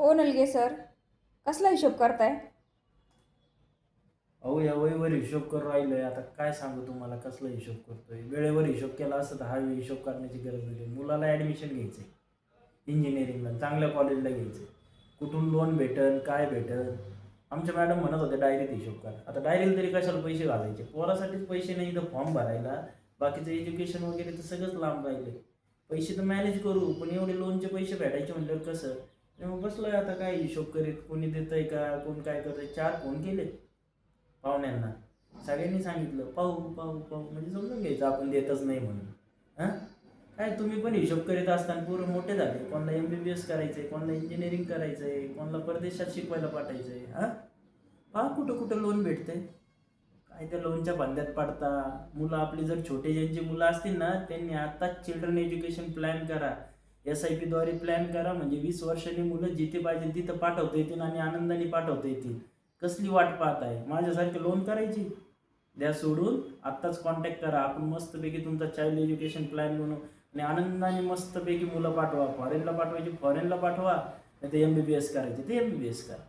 ओ नलगे sir, कसला हिशोब करताय? अहो या वहीवर हिशोब करून राहिलोय. आता काय सांगू तुम्हाला कसला हिशोब करतोय. वेळेवर हिशोब केला असता तर हा हिशोब करण्याची गरज नाही. मुलाला ॲडमिशन घ्यायचं आहे इंजिनिअरिंगला, चांगल्या कॉलेजला घ्यायचं आहे. कुठून लोन भेटन काय भेटन. आमच्या मॅडम म्हणत होत्या डायरीत हिशोब करा. आता डायरीला तरी कशाला पैसे घालायचे, पोरासाठीच पैसे नाही तर फॉर्म भरायला. बाकीचं एज्युकेशन वगैरे तर सगळंच लांब राहिले. पैसे तर मॅनेज करू, पण एवढे लोनचे पैसे भेटायचे म्हटल्यावर कसं. मग बसलोय आता काय हिशोब करीत, कोणी देतंय का कोण काय करतंय. 4 फोन केले पाहुण्यांना, सगळ्यांनी सांगितलं पाहू पाहू पाहू, म्हणजे समजून घ्यायचं आपण देतच नाही म्हणून. हां, काय तुम्ही पण हिशोब करीत असताना पूर्ण मोठे झाले. कोणाला MBBS करायचं आहे, कोणाला इंजिनिअरिंग करायचं आहे, कोणाला परदेशात शिकवायला पाठायचं आहे. हां, पहा कुठं कुठं लोन भेटतंय. काय त्या लोनच्या फंद्यात पडता. मुलं आपली जर छोटे ज्यांची मुलं असतील ना, त्यांनी आत्ताच चिल्ड्रन एज्युकेशन प्लॅन करा. SIP द्वारे प्लॅन करा, म्हणजे 20 वर्षांनी मुलं जिथे पाहिजे तिथं पाठवता येतील आणि आनंदाने पाठवता येतील. कसली वाट पाहत आहे, माझ्यासारखे लोन करायची? द्या सोडून, आत्ताच कॉन्टॅक्ट करा. आपण मस्तपैकी तुमचा चाइल्ड एज्युकेशन प्लॅन बनवू आणि आनंदाने मस्तपैकी मुलं पाठवा. फॉरेनला पाठवायची फॉरेनला पाठवा, नाही तर MBBS करायचे ते MBBS करा.